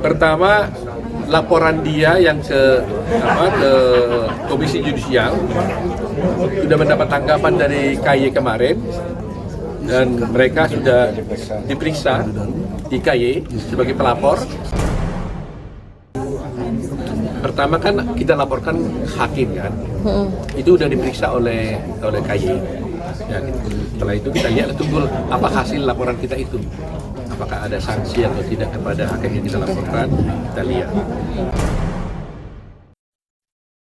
Pertama, laporan dia yang ke Komisi Yudisial sudah mendapat tanggapan dari KY kemarin dan mereka sudah diperiksa di KY sebagai pelapor. Pertama kan kita laporkan hakim kan, itu sudah diperiksa oleh KY. Ya, gitu. Setelah itu kita lihat tunggu apa hasil laporan kita itu. Apakah ada sanksi atau tidak kepada hakim yang kita laporkan, kita lihat.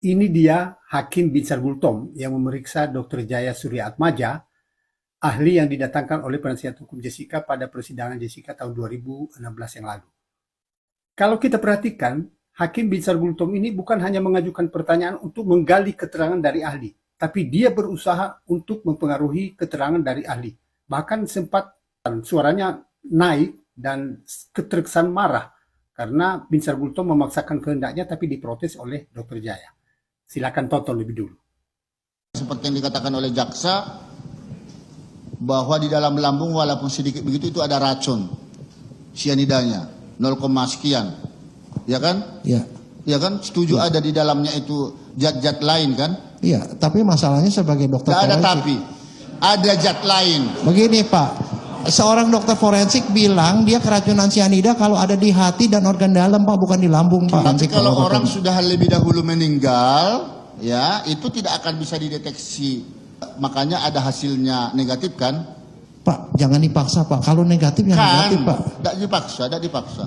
Ini dia Hakim Binsar Gultom yang memeriksa Dr. Jaya Surya Atmaja, ahli yang didatangkan oleh penasihat hukum Jessica pada persidangan Jessica tahun 2016 yang lalu. Kalau kita perhatikan, Hakim Binsar Gultom ini bukan hanya mengajukan pertanyaan untuk menggali keterangan dari ahli, tapi dia berusaha untuk mempengaruhi keterangan dari ahli. Bahkan sempat suaranya naik dan keterkesan marah karena Binsar Gultom memaksakan kehendaknya tapi diprotes oleh Dr. Jaya. Silakan tonton lebih dulu. Seperti yang dikatakan oleh jaksa, bahwa di dalam lambung walaupun sedikit begitu itu ada racun sianidanya 0, sekian, ya kan? Iya. Ya kan? Setuju ada di dalamnya itu zat-zat lain kan? Iya, tapi masalahnya sebagai dokter Tidak ada forensik. tapi, ada zat lain. Begini Pak, seorang dokter forensik bilang dia keracunan sianida kalau ada di hati dan organ dalam Pak, bukan di lambung Pak. Tapi kalau orang sudah lebih dahulu meninggal, ya itu tidak akan bisa dideteksi. Makanya ada hasilnya negatif kan? Pak, jangan dipaksa Pak. Kalau negatif yang negatif Pak. Tidak dipaksa.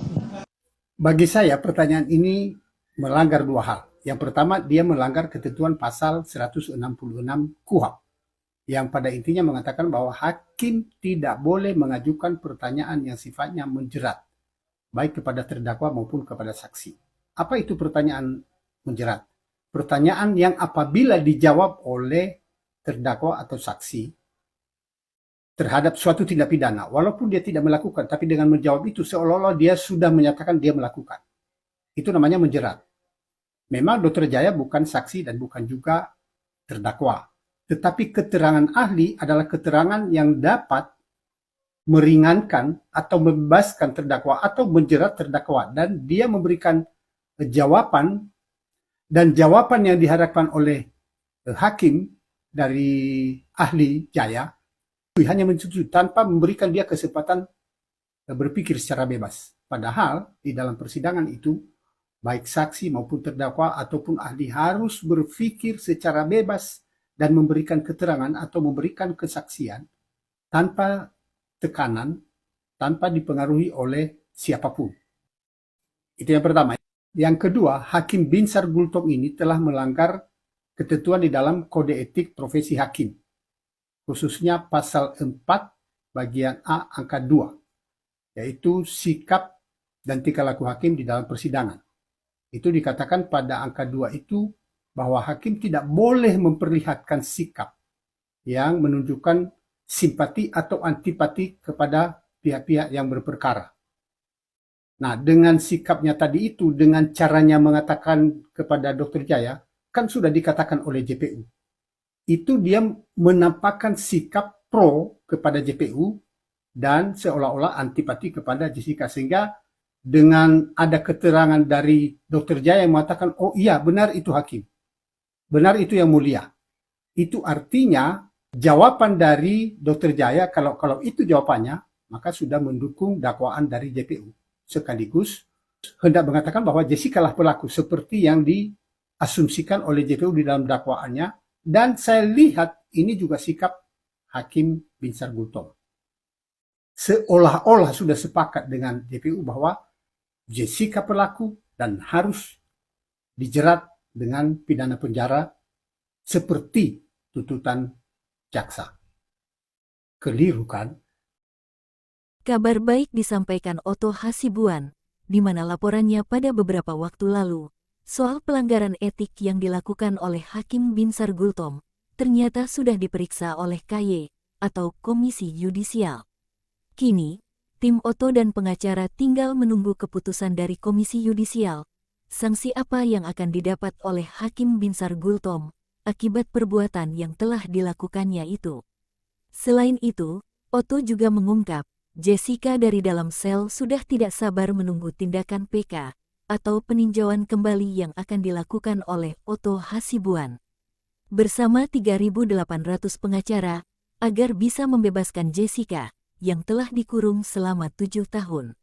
Bagi saya pertanyaan ini melanggar dua hal. Yang pertama, dia melanggar ketentuan pasal 166 KUHP yang pada intinya mengatakan bahwa hakim tidak boleh mengajukan pertanyaan yang sifatnya menjerat, baik kepada terdakwa maupun kepada saksi. Apa itu pertanyaan menjerat? Pertanyaan yang apabila dijawab oleh terdakwa atau saksi terhadap suatu tindak pidana, walaupun dia tidak melakukan, tapi dengan menjawab itu seolah-olah dia sudah menyatakan dia melakukan. Itu namanya menjerat. Memang Dr. Jaya bukan saksi dan bukan juga terdakwa. Tetapi keterangan ahli adalah keterangan yang dapat meringankan atau membebaskan terdakwa atau menjerat terdakwa. Dan dia memberikan jawaban, dan jawaban yang diharapkan oleh hakim dari ahli Jaya hanya menyetujui tanpa memberikan dia kesempatan berpikir secara bebas. Padahal di dalam persidangan itu, baik saksi maupun terdakwa ataupun ahli harus berpikir secara bebas dan memberikan keterangan atau memberikan kesaksian tanpa tekanan, tanpa dipengaruhi oleh siapapun. Itu yang pertama. Yang kedua, Hakim Binsar Gultom ini telah melanggar ketentuan di dalam Kode Etik Profesi Hakim, khususnya pasal 4 bagian A angka 2, yaitu sikap dan tingkah laku hakim di dalam persidangan. Itu dikatakan pada angka 2 itu bahwa hakim tidak boleh memperlihatkan sikap yang menunjukkan simpati atau antipati kepada pihak-pihak yang berperkara. Nah, dengan sikapnya tadi itu, dengan caranya mengatakan kepada Dr. Jaya, kan sudah dikatakan oleh JPU. Itu dia menampakkan sikap pro kepada JPU dan seolah-olah antipati kepada Jessica. Sehingga dengan ada keterangan dari Dr. Jaya yang mengatakan, oh iya benar itu hakim, benar itu yang mulia. Itu artinya jawaban dari Dr. Jaya, kalau itu jawabannya, maka sudah mendukung dakwaan dari JPU. Sekaligus hendak mengatakan bahwa Jessica lah pelaku seperti yang diasumsikan oleh JPU di dalam dakwaannya. Dan saya lihat ini juga sikap Hakim Binsar Gultom. Seolah-olah sudah sepakat dengan JPU bahwa Jessica pelaku dan harus dijerat dengan pidana penjara seperti tuntutan jaksa. Keliru kan? Kabar baik disampaikan Otto Hasibuan, di mana laporannya pada beberapa waktu lalu soal pelanggaran etik yang dilakukan oleh Hakim Binsar Gultom ternyata sudah diperiksa oleh KY atau Komisi Yudisial. Kini, tim Otto dan pengacara tinggal menunggu keputusan dari Komisi Yudisial, sanksi apa yang akan didapat oleh Hakim Binsar Gultom akibat perbuatan yang telah dilakukannya itu. Selain itu, Otto juga mengungkap Jessica dari dalam sel sudah tidak sabar menunggu tindakan PK atau peninjauan kembali yang akan dilakukan oleh Otto Hasibuan bersama 3.800 pengacara agar bisa membebaskan Jessica yang telah dikurung selama 7 tahun.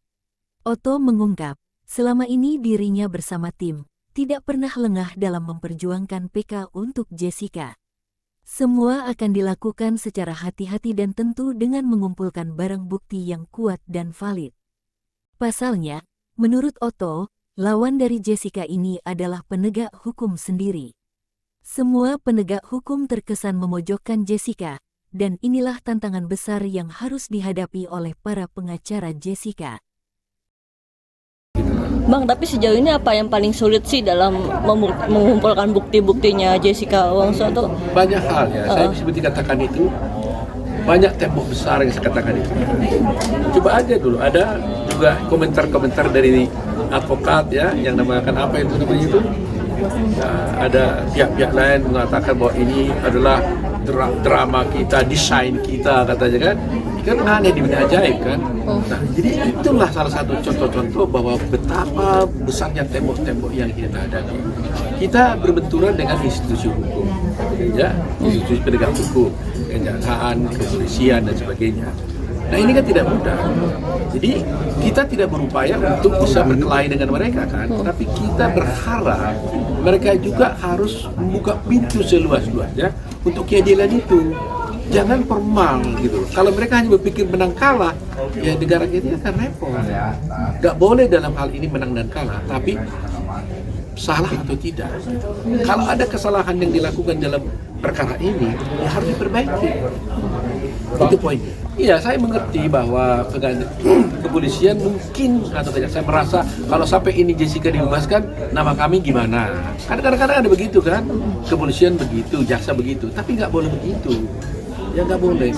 Otto mengungkap, selama ini dirinya bersama tim tidak pernah lengah dalam memperjuangkan PK untuk Jessica. Semua akan dilakukan secara hati-hati dan tentu dengan mengumpulkan barang bukti yang kuat dan valid. Pasalnya, menurut Otto, lawan dari Jessica ini adalah penegak hukum sendiri. Semua penegak hukum terkesan memojokkan Jessica, dan inilah tantangan besar yang harus dihadapi oleh para pengacara Jessica. Bang, tapi sejauh ini apa yang paling sulit sih dalam mengumpulkan bukti-buktinya Jessica Wongso tuh? Banyak hal ya, saya seperti katakan itu, banyak tembok besar yang saya katakan itu. Coba aja dulu, ada juga komentar-komentar dari advokat ya, yang namakan apa itu namanya itu. Ada pihak-pihak lain mengatakan bahwa ini adalah drama kita, desain kita katanya kan aneh di dunia ajaib kan. Nah, jadi itulah salah satu contoh-contoh bahwa betapa besarnya tembok-tembok yang kita hadapi. Kita berbenturan dengan institusi hukum, ya, institusi penegak hukum, kejaksaan, kepolisian dan sebagainya. Nah ini kan tidak mudah. Jadi kita tidak berupaya untuk bisa berkelahi dengan mereka kan, tapi kita berharap mereka juga harus membuka pintu seluas-luasnya untuk keadilan itu. Jangan formal gitu. Kalau mereka hanya berpikir menang kalah, ya negara kita akan repot. Gak boleh dalam hal ini menang dan kalah, tapi salah atau tidak. Kalau ada kesalahan yang dilakukan dalam perkara ini, ya harus diperbaiki. Itu poinnya. Iya, saya mengerti bahwa kepolisian mungkin atau tidak. Saya merasa kalau sampai ini Jessica dibebaskan, nama kami gimana? Kadang-kadang ada begitu kan, kepolisian begitu, jaksa begitu. Tapi nggak boleh begitu. Ya nggak boleh.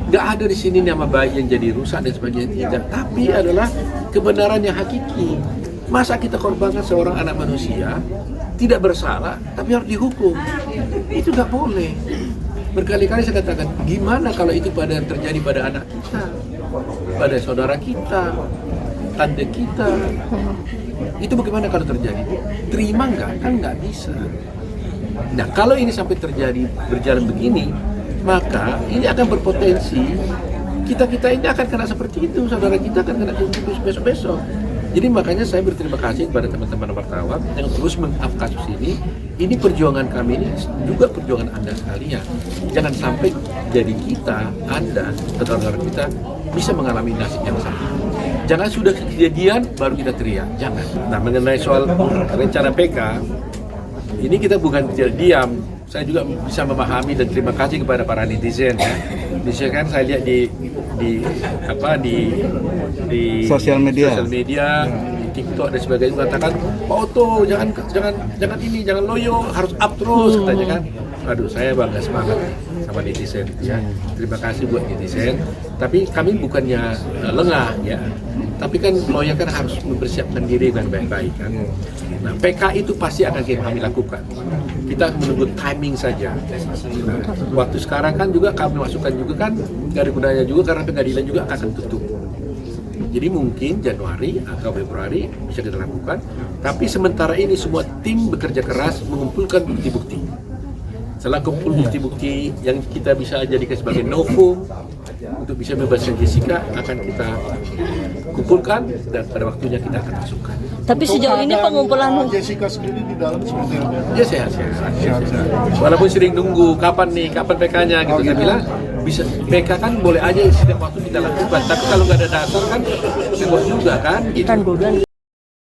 Nggak ada di sini nama baik yang jadi rusak dan sebagainya, tidak. Tapi adalah kebenaran yang hakiki. Masa kita korbankan seorang anak manusia tidak bersalah, tapi harus dihukum? Itu nggak boleh. Berkali-kali saya katakan, gimana kalau itu terjadi pada anak kita, pada saudara kita, tante kita? Itu bagaimana kalau terjadi? Terima nggak? Kan nggak bisa. Nah, kalau ini sampai terjadi berjalan begini, maka ini akan berpotensi kita ini akan kena seperti itu, saudara kita akan kena seperti itu besok-besok. Jadi makanya saya berterima kasih kepada teman-teman wartawan yang terus mengangkat kasus ini. Ini perjuangan kami ini juga perjuangan Anda sekalian. Jangan sampai jadi kita, Anda, saudara kita bisa mengalami nasib yang sama. Jangan sudah kejadian baru kita teriak, jangan. Nah, mengenai soal rencana PK, ini kita bukan diam. Saya juga bisa memahami dan terima kasih kepada para netizen ya. Misalkan saya lihat di sosial media, di TikTok dan sebagainya mengatakan, Pak Otto jangan loyo, harus up terus katanya kan. Aduh, saya bangga semangat sama netizen ya. Terima kasih buat netizen. Tapi kami bukannya lengah ya. Tapi kan lawyer kan harus mempersiapkan diri dengan baik-baik kan. Nah, PK itu pasti akan kami lakukan. Kita menunggu timing saja. Nah, waktu sekarang kan juga kami masukkan juga kan, nggak ada gunanya juga karena pengadilan juga akan tutup. Jadi mungkin Januari atau Februari bisa kita lakukan. Tapi sementara ini semua tim bekerja keras mengumpulkan bukti-bukti. Setelah kumpul bukti-bukti yang kita bisa jadikan sebagai novum untuk bisa membebaskan Jessica, akan kita kumpulkan dan pada waktunya kita akan masukkan. Tapi sejauh ini pengumpulan Jessica sendiri di dalam seperti apa? Dia sehat. Walaupun sering nunggu kapan PK-nya gitu. Saya bilang bisa PK kan boleh aja setiap waktu kita lakukan. Tapi kalau nggak ada dasar kan ribet juga kan. Gitu.